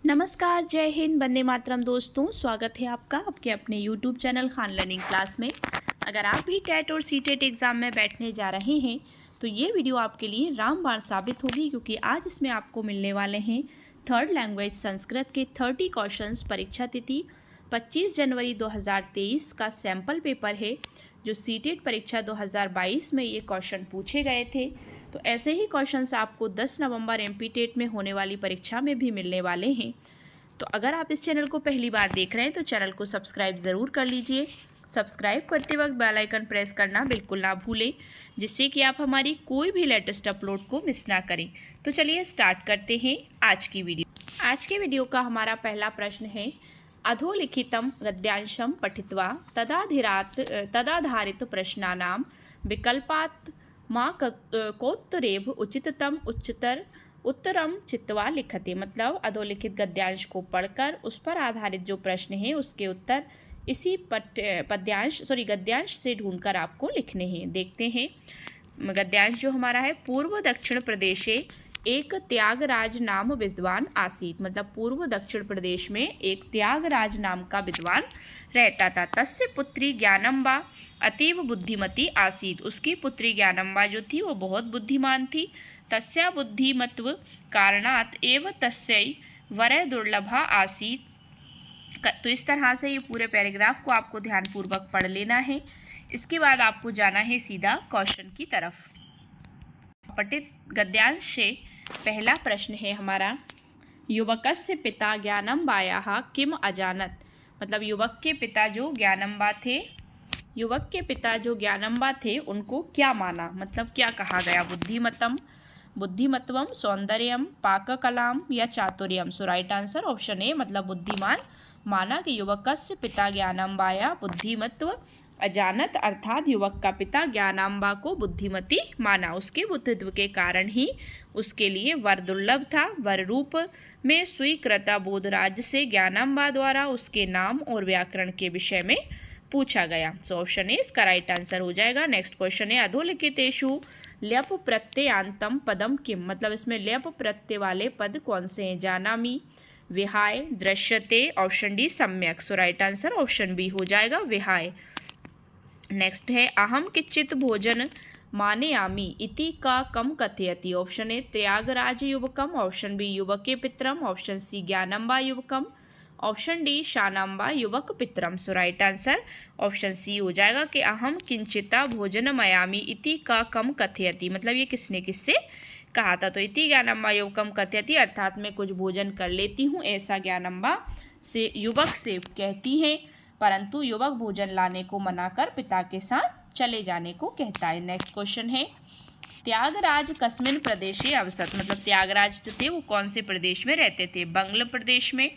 नमस्कार, जय हिंद, वंदे मातरम। दोस्तों, स्वागत है आपका आपके अपने YouTube channel Khan learning class में। अगर आप भी टेट और सीटेट एग्ज़ाम में बैठने जा रहे हैं तो ये वीडियो आपके लिए रामबाण साबित होगी, क्योंकि आज इसमें आपको मिलने वाले हैं थर्ड लैंग्वेज संस्कृत के 30 क्वेश्चंस। परीक्षा तिथि 25 जनवरी 2023 का सैम्पल पेपर है, जो सीटेट परीक्षा 2022 में ये क्वेश्चन पूछे गए थे। तो ऐसे ही क्वेश्चंस आपको 10 नवंबर एमपी-टेट में होने वाली परीक्षा में भी मिलने वाले हैं। तो अगर आप इस चैनल को पहली बार देख रहे हैं तो चैनल को सब्सक्राइब ज़रूर कर लीजिए। सब्सक्राइब करते वक्त बेल आइकन प्रेस करना बिल्कुल ना भूलें, जिससे कि आप हमारी कोई भी लेटेस्ट अपलोड को मिस ना करें। तो चलिए स्टार्ट करते हैं आज की वीडियो। आज के वीडियो का हमारा पहला प्रश्न है, अधोलिखितं गद्यांशं पठित्वा तदाधारित प्रश्नानां विकल्पात् कोत्तरेभ उचिततम उत्तरम चित्वा लिखते। मतलब अधोलिखित गद्यांश को पढ़कर उस पर आधारित जो प्रश्न है उसके उत्तर इसी गद्यांश से ढूंढकर आपको लिखने हैं। देखते हैं गद्यांश जो हमारा है, पूर्व दक्षिण प्रदेशे एक त्यागराज नाम विद्वान आसीत। मतलब पूर्व दक्षिण प्रदेश में एक त्यागराज नाम का विद्वान रहता था। तस्य पुत्री ज्ञानम्बा अतीव बुद्धिमती आसीत। उसकी पुत्री ज्ञानम्बा जो थी वो बहुत बुद्धिमान थी। तस्या बुद्धिमत्व कारणात् एव तस्यै वरः दुर्लभा आसीत। तो इस तरह से ये पूरे पैराग्राफ को आपको ध्यानपूर्वक पढ़ लेना है। इसके बाद आपको जाना है सीधा क्वेश्चन की तरफ। पठित गद्यांश से पहला प्रश्न है हमारा, युवकस्य पिता ज्ञानम्बायाः किम अजानत। मतलब युवक के पिता जो ज्ञानम्बा थे उनको क्या माना, मतलब क्या कहा गया। बुद्धिमत्वम, सौंदर्यम, पाककलाम या चातुर्यम। सो राइट आंसर ऑप्शन ए, मतलब बुद्धिमान माना कि युवकस्य पिता ज्ञानम्बाया बुद्धिमत्व अजानत, अर्थात युवक का पिता ज्ञानाम्बा को बुद्धिमती माना। उसके बुद्धित्व के कारण ही उसके लिए वर दुर्लभ था। वर रूप में स्वीकृता बोधराज से ज्ञानाम्बा द्वारा उसके नाम और व्याकरण के विषय में पूछा गया। सो ऑप्शन ए इसका राइट आंसर हो जाएगा। नेक्स्ट क्वेश्चन है, अधोलिखितेषु ल्यप प्रत्ययान्तम पदम किम। मतलब इसमें ल्यप प्रत्यय वाले पद कौन से हैं। जानामि, विहाय, दृश्यते। ऑप्शन डी सम्यक। सो राइट आंसर ऑप्शन बी हो जाएगा, विहाय। नेक्स्ट है, अहम किंचित भोजन मानयामि इति का कम कथयति। ऑप्शन ए त्यागराज युवकम। ऑप्शन बी युवके पितरम। ऑप्शन सी ज्ञानम्बा युवकम। ऑप्शन डी शानाम्बा युवक पितरम। So right answer option C हो जाएगा कि अहम किंचिता भोजनमयामि इति का कम कथयति। मतलब ये किसने किससे कहा था। तो इति ज्ञानम्बा युवकम कथयति, अर्थात मैं कुछ भोजन कर लेती हूँ, ऐसा ज्ञानम्बा से युवक से कहती हैं, परंतु युवक भोजन लाने को मनाकर पिता के साथ चले जाने को कहता है। नेक्स्ट क्वेश्चन है, त्यागराज कस्मिन प्रदेशे अवसत। मतलब त्यागराज जो थे वो कौन से प्रदेश में रहते थे। बंगल प्रदेश में,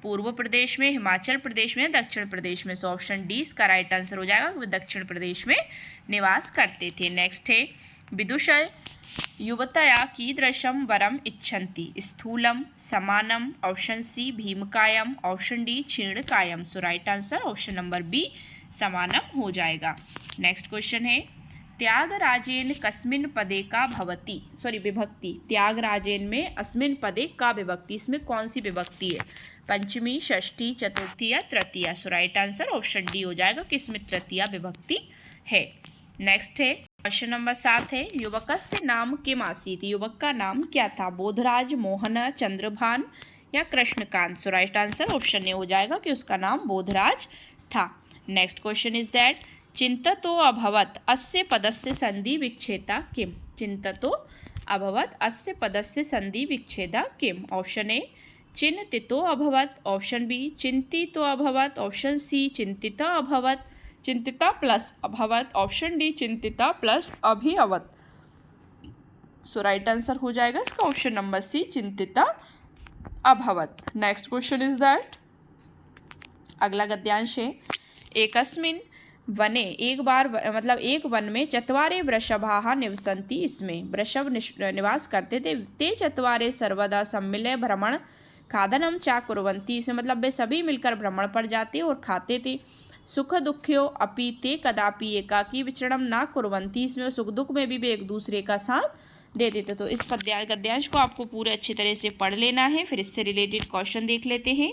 पूर्व प्रदेश में, हिमाचल प्रदेश में, दक्षिण प्रदेश में। सो ऑप्शन डी इसका राइट आंसर हो जाएगा, वे दक्षिण प्रदेश में निवास करते थे। नेक्स्ट है, विदुषय युवतया कीदृशं वरम इच्छन्ति। स्थूलम, समानम। ऑप्शन सी भीमकायम। ऑप्शन डी क्षीणकायम। So right answer option number B समानम हो जाएगा। नेक्स्ट क्वेश्चन है, त्यागराजेन कस्मिन पदे का विभक्ति। त्यागराजेन में अस्मिन पदे का विभक्ति, इसमें कौन सी विभक्ति है। पंचमी, षष्ठी, चतुर्थी या तृतीया। सो राइट आंसर ऑप्शन डी हो जाएगा कि इसमें तृतीया विभक्ति है। नेक्स्ट है क्वेश्चन नंबर 7 है, युवकस्य नाम किम आसीत। युवक का नाम क्या था। बोधराज, मोहन, चंद्रभान या कृष्णकांत। सो राइट आंसर ऑप्शन ए हो जाएगा कि उसका नाम बोधराज था। नेक्स्ट क्वेश्चन इज दैट, चिंततो अभवत अस्य पदस्य संधि विच्छेदा किम। चिंततो अभवत अस्य पदस्य संधि विच्छेदा किम। ऑप्शन ए चिंतितो अभवत। ऑप्शन बी चिंतितो अभवत। ऑप्शन सी चिंतिता अभवत। चिंतिता प्लस अभवत। ऑप्शन डी चिंतिता प्लस अभिअवत। सो राइट आंसर हो जाएगा इसका ऑप्शन नंबर सी, चिंतिता अभवत। नेक्स्ट क्वेश्चन इज दैट, अगला गद्यांश है, एकस्मिन् वने एक वन में चत्वारे वृषभाः निवसन्ति। इसमें वृषभ निवास करते थे। ते चत्वारे सर्वदा सम्मिल्य भ्रमण खादनम चा कुर्वन्ति। इसमें मतलब वे सभी मिलकर भ्रमण पर जाते और खाते थे। सुख दुख्यो अपि ते कदापि एकाकी विचरणम ना कुर्वन्ति। इसमें सुख दुख में भी वे एक दूसरे का साथ दे देते। तो इस गद्यांश को आपको पूरे अच्छी तरह से पढ़ लेना है। फिर इससे रिलेटेड क्वेश्चन देख लेते हैं।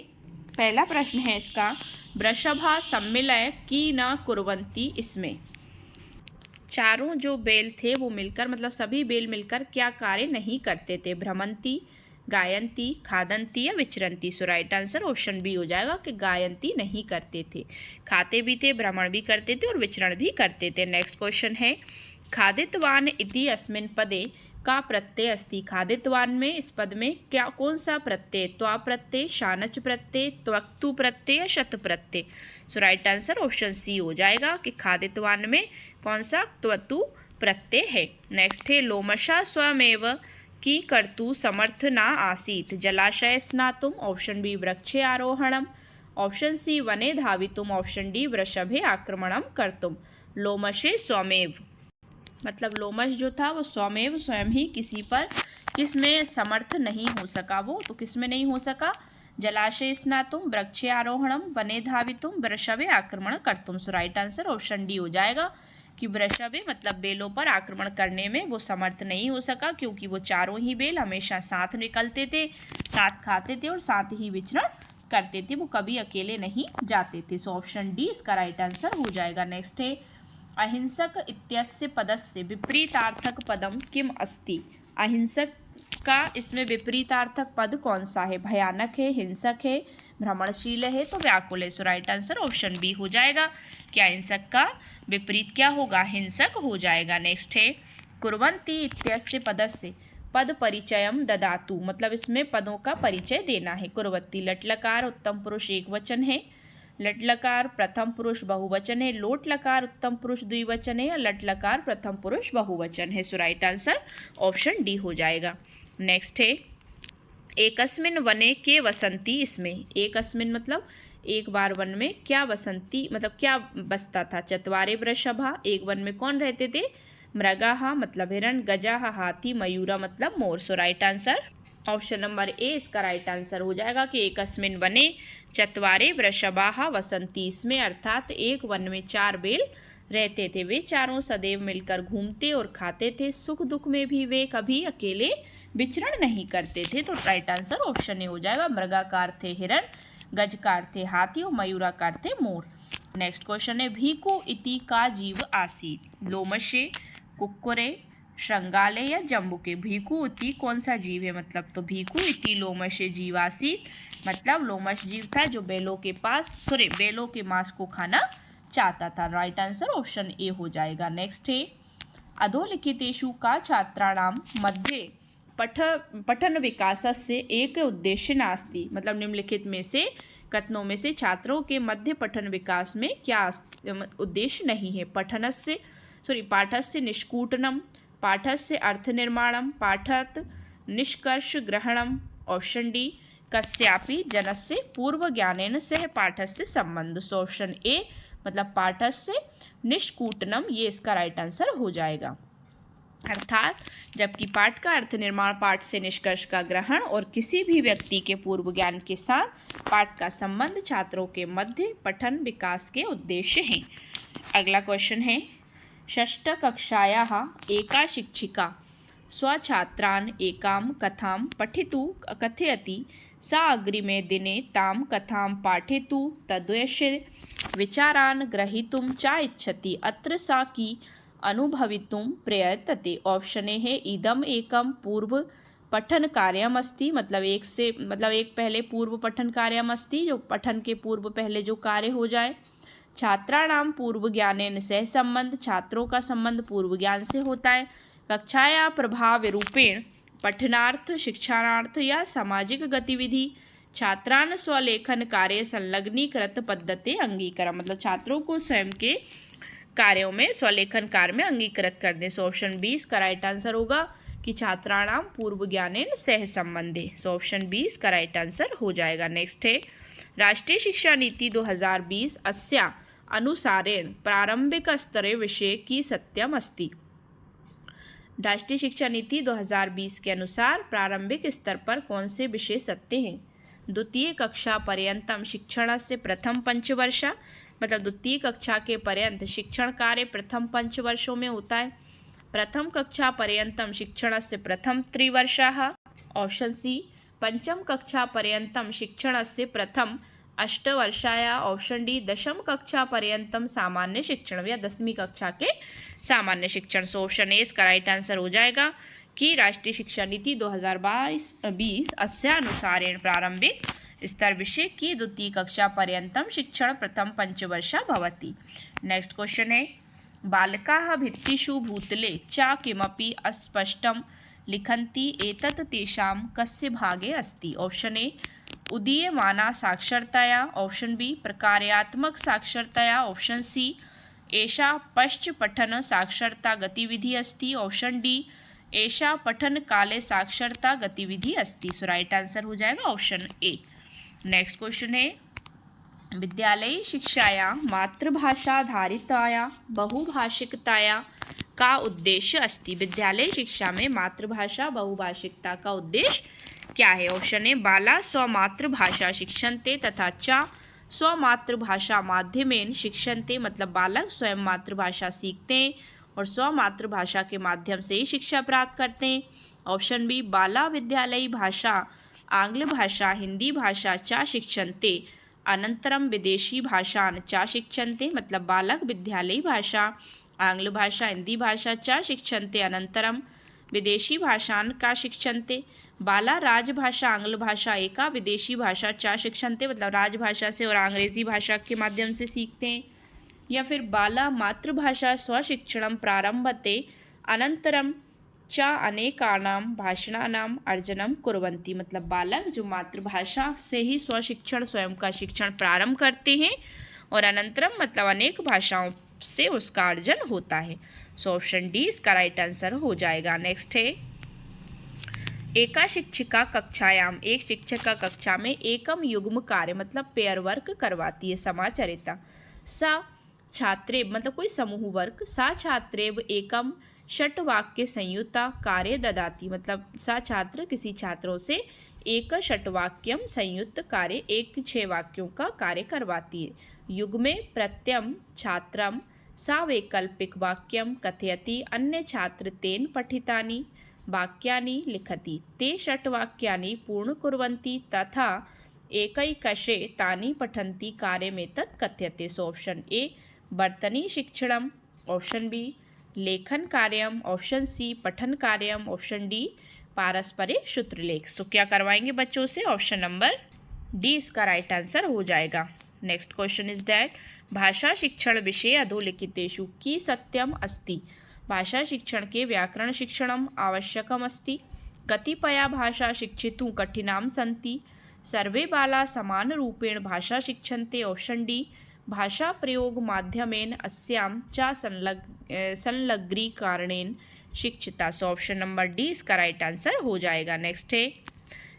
पहला प्रश्न है इसका, वृषभा सम्मिलय की न कुर्वन्ति, इसमें चारों जो बेल थे वो मिलकर, मतलब सभी बेल मिलकर क्या कार्य नहीं करते थे? भ्रमंती, गायंती, खादंती या विचरंती। सो राइट आंसर ऑप्शन बी हो जाएगा कि गायंती नहीं करते थे। खाते भी थे, भ्रमण भी करते थे और विचरण भी करते थे। नेक्स्ट क्वेश्चन है, खादितवान इति अस्मिन् पदे का प्रत्यय अस्ति। खादितवान में, इस पद में क्या कौन सा प्रत्यय? त्वा प्रत्यय, शानच प्रत्यय, त्वक्तु प्रत्यय या शत प्रत्यय। सो राइट आंसर ऑप्शन सी हो जाएगा कि खादितवान में कौन सा त्वतु प्रत्यय है। नेक्स्ट है, लोमशा स्वयमेव की कर्तु समर्थ ना आसीत। जलाशय स्नातुम, ऑप्शन बी वृक्षे आरोहणम, ऑप्शन सी वने धावितुम, ऑप्शन डी वृषभे आक्रमणम कर्तुम। लोमशे स्वमेव, मतलब लोमश जो था वो स्वमेव, स्वयं ही किसी पर, किस में समर्थ नहीं हो सका वो, तो किस में नहीं हो सका? जलाशय स्नातुम, वृक्षे आरोहणम, वने धावितुम, वृषभे आक्रमण कर्तुम। सो राइट आंसर ऑप्शन डी हो जाएगा कि वृषभे मतलब बेलों पर आक्रमण करने में वो समर्थ नहीं हो सका, क्योंकि वो चारों ही बेल हमेशा साथ निकलते थे, साथ खाते थे और साथ ही विचरण करते थे, वो कभी अकेले नहीं जाते थे। सो ऑप्शन डी इसका राइट आंसर हो जाएगा। नेक्स्ट है, अहिंसक इत्यस्य पदस्य विपरीतार्थक पदम किम अस्ति। अहिंसक का इसमें विपरीतार्थक पद कौन सा है? भयानक है, हिंसक है, भ्रमणशील है, तो व्याकुल है। सो राइट आंसर ऑप्शन बी हो जाएगा कि अहिंसक का विपरीत क्या होगा? हिंसक हो जाएगा। नेक्स्ट है, कुर्वन्ति इत्यस्य पदस्य पद परिचयम ददातु, मतलब इसमें पदों का परिचय देना है। कुर्वन्ति लट लकार उत्तम पुरुष एक वचन है, लट लकार प्रथम पुरुष बहुवचन है, लोट लकार उत्तम पुरुष द्विवचन है, या लट लकार प्रथम पुरुष बहुवचन है। सो राइट आंसर ऑप्शन डी हो जाएगा। नेक्स्ट है, एकस्मिन वने के वसंती, इसमें एकस्मिन मतलब एक बार वन में, क्या वसंती मतलब क्या बसता था? चत्वारे वृषभा, एक वन में कौन रहते थे? मृगाहा मतलब हिरण, गजाहा हाथी, मयूरा मतलब मोर। So right answer option number A इसका राइट आंसर हो जाएगा कि एकस्मिन वने चत्वारे वृषभाः वसंती, इसमें अर्थात एक वन में चार बेल रहते थे, वे चारों सदैव मिलकर घूमते और खाते थे, सुख दुख में भी वे कभी अकेले विचरण नहीं करते थे। तो राइट आंसर ऑप्शन ए हो जाएगा। मृगाकार थे हिरण, गजकार थे हाथी और मयूराकार थे मोर। नेक्स्ट क्वेश्चन है, भीकु इति का जीव आसीत। लोमशे, कुक्कुरे, श्रृंगाले या जम्बुके। भीकु इति कौन सा जीव है? मतलब तो भीकु इति लोमशे जीवासीत, मतलब लोमश जीव था जो बेलों के पास बेलों के मांस को खाना चाहता था। राइट आंसर ऑप्शन ए हो जाएगा। नेक्स्ट है, अधोलिखितेषु का छात्राणां मध्ये पठन विकासस्य एक उद्देश्य नास्ति, मतलब निम्नलिखित में से कथनों में से छात्रों के मध्य पठन विकास में क्या उद्देश्य नहीं है? पाठस्य निष्कूटनम, पाठस्य अर्थ निर्माणम, पाठत निष्कर्ष ग्रहणम, ऑप्शन डी कस्यापि जनस्य पूर्व ज्ञानेन सह पाठस्य संबंध। सो ऑप्शन ए मतलब पाठस्य निष्कूटनम, ये इसका राइट आंसर हो जाएगा। अर्थात जबकि पाठ का अर्थ निर्माण, पाठ से निष्कर्ष का ग्रहण और किसी भी व्यक्ति के पूर्व ज्ञान के साथ पाठ का संबंध छात्रों के मध्य पठन विकास के उद्देश्य हैं। अगला क्वेश्चन है, षष्ठ कक्षायाः एका शिक्षिका स्वछात्रान् एकां कथां पठितुं कथयति, सा अग्रिमे दिने तां कथां पाठयतु तद्विषये विचारान् ग्रहीतुं च इच्छति, अत्र सा की अनुभवितुं प्रयतते। ऑप्शन ए है, इदम एकम पूर्व पठन कार्यम अस्ति, मतलब एक पहले पूर्व पठन कार्यम अस्ति, जो पठन के पूर्व पहले जो कार्य हो जाए। छात्राणाम पूर्व ज्ञानेन सह संबंध, छात्रों का संबंध पूर्व ज्ञान से होता है। कक्षाया प्रभाव रूपेण पठनार्थ, शिक्षणार्थ या सामाजिक गतिविधि, छात्रान स्वलेखन कार्य संलग्नीकृत पद्धति अंगीकारम, मतलब छात्रों को स्वयं के कार्यों में स्वलेखन कार्य में अंगीकृत कर दे। सो ऑप्शन बी इसका राइट आंसर होगा कि छात्राणाम पूर्व ज्ञानेन सह संबंधे। सो ऑप्शन बी इसका राइट आंसर हो जाएगा। नेक्स्ट है, राष्ट्रीय शिक्षा नीति 2020 अस्या अनुसारेण प्रारंभिक स्तरे विषय की सत्यम अस्ति। राष्ट्रीय शिक्षा नीति 2020 के अनुसार प्रारंभिक स्तर पर कौन से विषय सत्य हैं? द्वितीय कक्षा पर्यंतम शिक्षणस्य प्रथम पंचवर्षा, मतलब द्वितीय कक्षा के पर्यंत शिक्षण कार्य प्रथम पंचवर्षों में होता है। प्रथमकक्षापर्यन्तं शिक्षणस्य प्रथम त्रिवर्षः। ऑप्शन सी पंचमकक्षापर्यन्तं शिक्षणस्य प्रथम अष्टवर्षाय। ऑप्शन डी दशम कक्षापर्यन्तं सामान्य शिक्षण या 10वीं कक्षा के सामान्य शिक्षण। सो ऑप्शन ए इसका राइट आंसर हो जाएगा कि राष्ट्रीय शिक्षा नीति 2022 अस्यानुसारेण प्रारंभिक स्तर विषय की द्वितीय कक्षा पर्यन्तं शिक्षण प्रथम पंचवर्षा भवति। नेक्स्ट क्वेश्चन है बालकाः भित्तिषु भूतले च किमपि अस्पष्टं लिखन्ति एतत् तेषां कस्य भागे अस्ति। ऑप्शन ए उदीयमाना साक्षरताया। ऑप्शन बी प्रकार्यात्मक साक्षरताया। ऑप्शन सी एषा पश्चपठन साक्षरता गतिविधि अस्ति। ऑप्शन डी एषा पठन काले साक्षरता गतिविधि अस्ति। सो राइट आंसर हो जाएगा ऑप्शन ए। नेक्स्ट क्वेश्चन है विद्यालयी शिक्षाया मातृभाषाधारिताया बहुभाषिकताया का उद्देश्य अस्ति। विद्यालय शिक्षा में मातृभाषा बहुभाषिकता का उद्देश्य क्या है। ऑप्शन ए बाला स्वमातृभाषा शिक्षन्ते तथा च स्वमातृभाषा माध्यमेन शिक्षन्ते, मतलब बालक स्वयं मातृभाषा सीखते हैं और स्वमातृभाषा के माध्यम से ही शिक्षा प्राप्त करते हैं। ऑप्शन बी बाला विद्यालयी भाषा आंग्ल भाषा हिंदी भाषा च शिक्षन्ते अनंतरम विदेशी भाषान च शिक्षन्ते, मतलब बालक विद्यालयी भाषा आंग्ल भाषा हिंदी भाषा च शिक्षन्ते अनंतरम विदेशी भाषान का शिक्षन्ते। बाला राजभाषा आंग्ल भाषा एका विदेशी भाषा च शिक्षन्ते, मतलब राजभाषा से और अंग्रेजी भाषा के माध्यम से सीखते हैं। या फिर बाला मातृभाषा स्वशिक्षणं प्रारंभते अनंतरम च अनेकानां भाषणानां अर्जनं कुर्वन्ति, मतलब बालक जो मातृभाषा से ही स्वशिक्षण स्वयं का शिक्षण प्रारंभ करते हैं और अनंतरम मतलब अनेक भाषाओं से उसका अर्जन होता है। सो ऑप्शन डी इसका राइट आंसर हो जाएगा। नेक्स्ट है एका शिक्षिका कक्षायाम एक शिक्षिका कक्षा में एकम युग्म कार्य मतलब पेयर वर्क करवाती है। समाचरिता सा छात्रे मतलब कोई समूह वर्ग सा छात्रेव एकम षट्वाक्य संयुक्ता कार्य ददाती, मतलब सा छात्र किसी छात्रों से एक षट्वाक्यम संयुक्त कार्य 6 वाक्यों का कार्य करवाती है। युग्मे प्रत्यम छात्रम सा वैकल्पिक वाक्यम कथयति अन्य छात्र तेन पठितानि वाक्यानि लिखति ते षट्वाक्यानि पूर्ण कुर्वन्ति तथा एकैकशे तानि पठन्ति कार्यमेतत् कथ्यते। सो ऑप्शन ए वर्तनी शिक्षणम। ऑप्शन बी लेखन कार्यम। ऑप्शन सी पठन कार्यम। ऑप्शन डी पारस्परिक सूत्रलेख। सो क्या करवाएंगे बच्चों से ऑप्शन नंबर डी इसका राइट आंसर हो जाएगा। नेक्स्ट क्वेश्चन इज दैट भाषा शिक्षण विषय अधोलिखितेषु की सत्यम अस्ति। भाषा शिक्षण के व्याकरण शिक्षणम आवश्यकम अस्ति। कतिपया भाषा शिक्षितुं कठिनां सन्ति। सर्वे बाला समान रूपेण भाषा शिक्षन्ते। ऑप्शन डी भाषा प्रयोग माध्यमेन अस्यां च संलग्नीकरणेन शिक्षिता। सो ऑप्शन नंबर डी इसका राइट आंसर हो जाएगा। नेक्स्ट है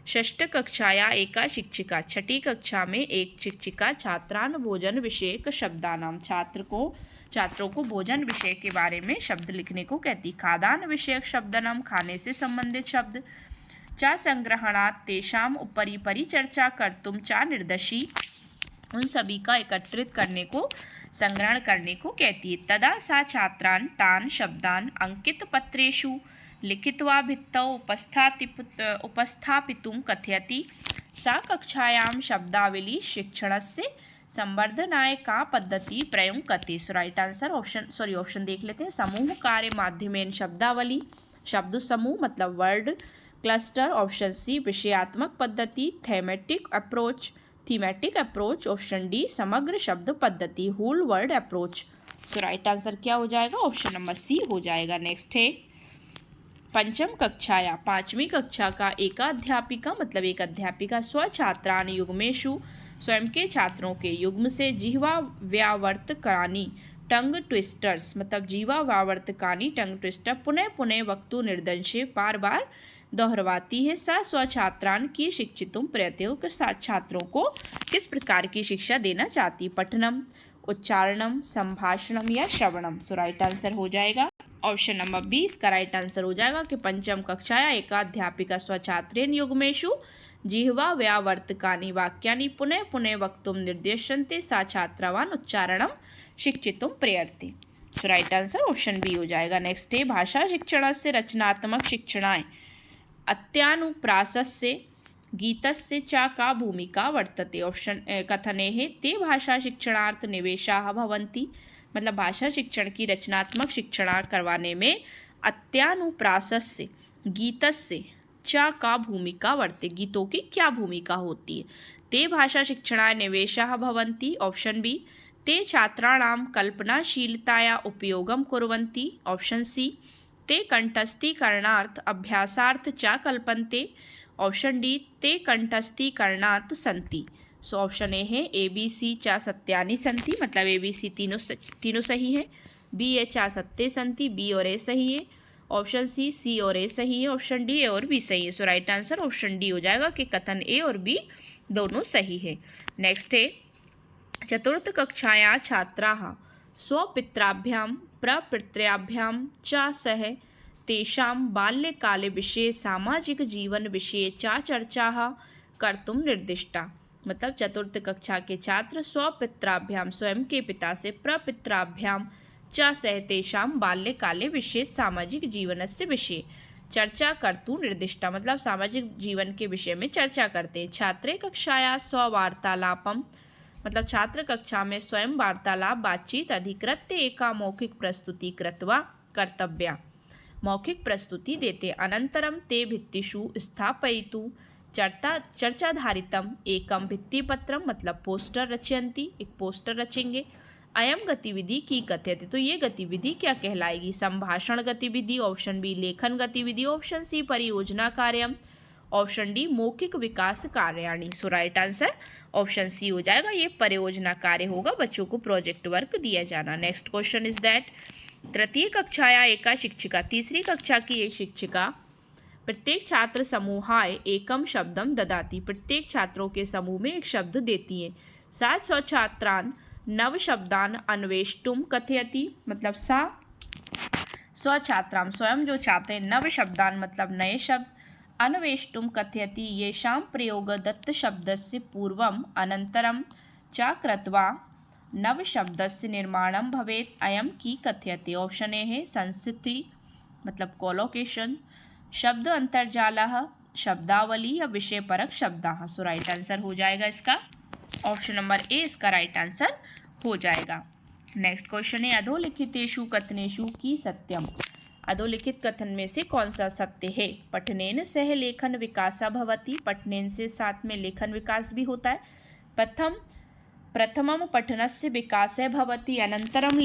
षष्ठ कक्षाया एका शिक्षिका छठी कक्षा में एक शिक्षिका छात्रान भोजन विषयक शब्दानाम छात्रों को भोजन विषय के बारे में शब्द लिखने को कहती। खादान विषयक शब्दानाम खाने से संबंधित शब्द च संग्रहणात् तेषाम उपरि परिचर्चा कर्तुम च निर्देशी उन सभी का एकत्रित करने को संग्रहण करने को कहती है। तदा सा छात्रान तान शब्दान अंकित पत्रेषु लिखित्वा भित्तौ उपस्थापितुं कथयति। सा कक्षायां शब्दावली शिक्षणस्य संवर्धनाय का पद्धति प्रयोग करती। सो राइट आंसर ऑप्शन देख लेते हैं। समूह कार्य माध्यमेन शब्दावली शब्द समूह मतलब वर्ड क्लस्टर। ऑप्शन सी विषयात्मक पद्धति थीमेटिक अप्रोच। ऑप्शन डी समग्र शब्द पद्धति होल वर्ड अप्रोच। सो राइट आंसर क्या हो जाएगा ऑप्शन नंबर सी हो जाएगा। नेक्स्ट है पंचम कक्षाया पांचवी कक्षा का एकाध्यापिका मतलब एक अध्यापिका स्वछात्रान युग्मेषु स्वयं के छात्रों के युग्म से जिह्वा व्यावर्तकानि टंग ट्विस्टर्स मतलब जीवा व्यावर्तकानि टंग ट्विस्टर पुनः पुनः वक्तु निर्दंशे बार बार दोहरवाती है। सा स्वछात्रान की शिक्षितुम प्रयत्यों के साथ छात्रों को किस प्रकार की शिक्षा देना चाहती। पठनम उच्चारणम संभाषणम या श्रवणम। सो राइट आंसर हो जाएगा ऑप्शन नंबर 20 का राइट आंसर हो जाएगा कि पंचम कक्षाया एकाध्यापिका स्वछात्रेण युग्मेषु जिह्वा व्यावर्तकानि वाक्यानि पुनः पुनः वक्तुं निर्देशन्ते सा छात्रावान् उच्चारणं शिक्षितुं प्रयते। सो राइट आंसर ऑप्शन बी हो जाएगा। नेक्स्ट है भाषा शिक्षणस्य रचनात्मक शिक्षणाय अत्यानुप्रासस्य गीतस्य च का भूमिका वर्तते। ऑप्शन कथने है ते भाषा शिक्षणार्थ निवेशाः भवन्ति। मतलब भाषा शिक्षण की रचनात्मक शिक्षण करवाने में अत्यानुप्रासस्य गीतस्य च का भूमिका वर्तते, गीतों की क्या भूमिका होती है। ते भाषा शिक्षणाय निवेशाः भवन्ति। ऑप्शन बी ते छात्राणां कल्पनाशीलताया उपयोगं कुर्वन्ति। ऑप्शन सी ते कंठस्थीकरणार्थ अभ्यासार्थ च कल्पन्ते। ऑप्शन डी ते कंठस्थीकरणात् सन्ति। So option A B C च सत्यानि सन्ति, मतलब ए बी सी तीनों सही है। बी ए च सत्य सन्ति, बी और ए सही है। ऑप्शन सी और ए सही है। ऑप्शन डी ए और बी सही है। सो राइट आंसर ऑप्शन डी हो जाएगा कि कथन ए और बी दोनों सही है। नेक्स्ट है चतुर्थ कक्षाया छात्राः स्वपित्राभ्यां प्रपितृभ्यां च सह तेषां बाल्यकाले विषये सामाजिकजीवन विषये च चर्चाः कर्तुं निर्दिष्टा। मतलब चतुर्थ कक्षा के छात्र स्वपित्राभ्यां स्वयं के पिता से प्रपितृभ्यां च सह तेषां बाल्यकाले विषये सामाजिक जीवनस्य विषये चर्चा कर्तुं निर्दिष्टा। मतलब सामाजिक जीवन के विषय में चर्चा करते हैं। छात्रे कक्षाया स्ववार्तालापम, मतलब छात्र कक्षा में स्वयं वार्तालाप बातचीत अधिकृत्य एका मौखिक प्रस्तुति कृत्वा कर्तव्या। मौखिक प्रस्तुति देते अनंतरम ते भित्तिषु स्थापयितुं चर्चाधारितम एकम भित्तिपत्रम, मतलब पोस्टर रचयन्ति, एक पोस्टर रचेंगे। अयम गतिविधि की कथ्यते, तो ये गतिविधि क्या कहलाएगी। संभाषण गतिविधि। ऑप्शन बी लेखन गतिविधि। ऑप्शन सी परियोजना कार्यम। ऑप्शन डी मौखिक विकास कार्याणी। सो राइट आंसर ऑप्शन सी हो जाएगा, ये परियोजना कार्य होगा, बच्चों को प्रोजेक्ट वर्क दिया जाना। नेक्स्ट क्वेश्चन इज दैट तृतीय कक्षाया एका शिक्षिका, तीसरी कक्षा की एक शिक्षिका प्रत्येक छात्र समूहाय एकम शब्दम ददाति, प्रत्येक छात्रों के समूह में एक शब्द देती है। सा स्वछात्रान नव शब्दान अन्वेष्टुम कथयति, मतलब सा स्वछात्राम स्वयं जो चाहते हैं नव शब्दान मतलब नए शब्द, अन्वेष्टुम कथयति येषां प्रयोग दत्तशब्दस्य पूर्वम् अनन्तरं च कृत्वा नवशब्दस्य निर्माणं भवेत्। अयं की कथयति। ऑप्शन ए है संस्कृति, मतलब कोलोकेशन, शब्द अंतर्जालः, शब्दावली या विषयपरक शब्दाः। सो राइट आंसर हो जाएगा इसका ऑप्शन नंबर ए, इसका राइट आंसर हो जाएगा। नेक्स्ट क्वेश्चन है अधोलिखितेषु कथनेषु की सत्यम, अधोलिखित कथन में से कौन सा सत्य है। पठनेन सह लेखन विकासा भवति, पठनेन से साथ में लेखन विकास भी होता है। प्रथमम पठनस्य विकासः भवति, अनन्तरं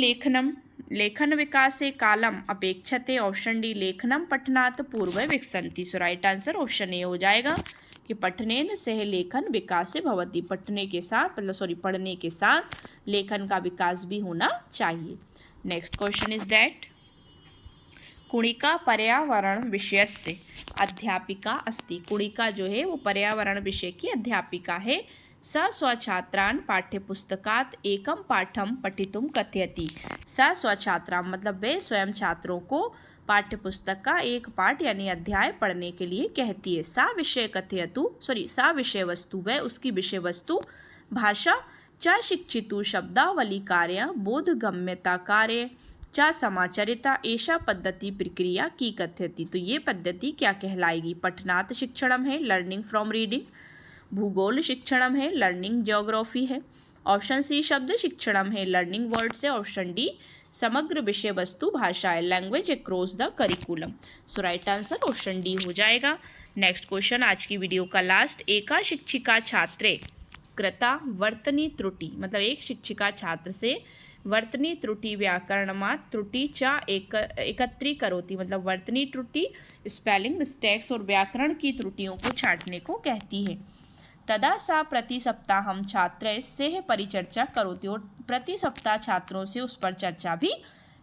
लेखन विकासे कालम अपेक्षते। ऑप्शन डी लेखनम पठनात् पूर्व विकसन्ति। सो राइट आंसर ऑप्शन ए हो जाएगा कि पठनेन सह लेखन विकासे भवति, पढ़ने के साथ लेखन का विकास भी होना चाहिए। Next question is that Kunika पर्यावरण विषयस्य अध्यापिका अस्ति, कुणिका जो है वो पर्यावरण विषय की अध्यापिका है। स स्वछात्रान् पाठ्यपुस्तकात् एकम पाठम पठितुम कथयति, स स्वछात्रां मतलब वे स्वयं छात्रों को पाठ्यपुस्तक का एक पाठ यानी अध्याय पढ़ने के लिए कहती है। सा विषय वस्तु वह उसकी विषय वस्तु, भाषा च शिक्षितु शब्दावली कार्य, बोधगम्यता कार्य च समाचरिता, एषा पद्धति प्रक्रिया की कथयति। तो ये पद्धति क्या कहलाएगी। पठनात् शिक्षणम है, लर्निंग फ्रॉम रीडिंग। भूगोल शिक्षणम है, लर्निंग ज्योग्राफी है। ऑप्शन सी शब्द शिक्षणम है, लर्निंग वर्ड्स है। ऑप्शन डी समग्र विषय वस्तु भाषा है, language across the curriculum. So right answer option D हो जाएगा। नेक्स्ट क्वेश्चन आज की वीडियो का लास्ट, एका शिक्षिका छात्रे कृता वर्तनी त्रुटि, मतलब एक शिक्षिका छात्र से वर्तनी त्रुटि व्याकरणमात् त्रुटि च एकत्रीकरोति, मतलब वर्तनी त्रुटि स्पेलिंग मिस्टेक्स और व्याकरण की त्रुटियों को छांटने को कहती है। तदा सा प्रति सप्ताहम छात्रैः सह परिचर्चा करोति, और प्रति सप्ताह छात्रों से उस पर चर्चा भी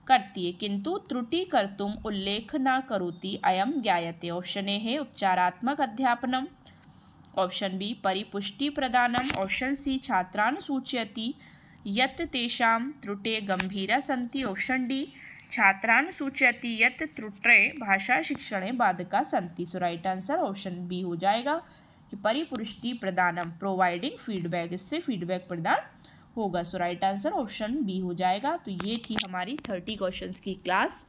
करती है। किंतु त्रुटि कर्तुम उल्लेख न करोति, अयम ज्ञायते। ऑप्शन ए है उपचारात्मक अध्यापनम। ऑप्शन बी परिपुष्टि प्रदानम। ऑप्शन सी छात्रान् सूचयति यत् तेषां त्रुटे गंभीरा सन्ति। ऑप्शन डी छात्रान् सूचयति यत् त्रुटे भाषा शिक्षणे बाधका सन्ति। सो राइट आंसर ऑप्शन बी हो जाएगा कि परिपुष्टि प्रदानम, प्रोवाइडिंग फीडबैक, इससे फीडबैक प्रदान होगा। सो राइट आंसर ऑप्शन बी हो जाएगा। तो ये थी हमारी 30 क्वेश्चंस की क्लास।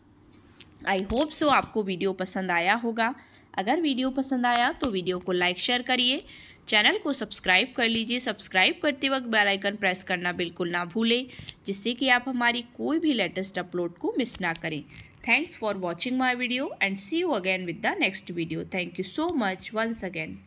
आई होप सो आपको वीडियो पसंद आया होगा। अगर वीडियो पसंद आया तो वीडियो को लाइक शेयर करिए, चैनल को सब्सक्राइब कर लीजिए। सब्सक्राइब करते वक्त बेल आइकन प्रेस करना बिल्कुल ना भूलें, जिससे कि आप हमारी कोई भी लेटेस्ट अपलोड को मिस ना करें। Thanks for watching my video and see you again with the next video. Thank you so much once again.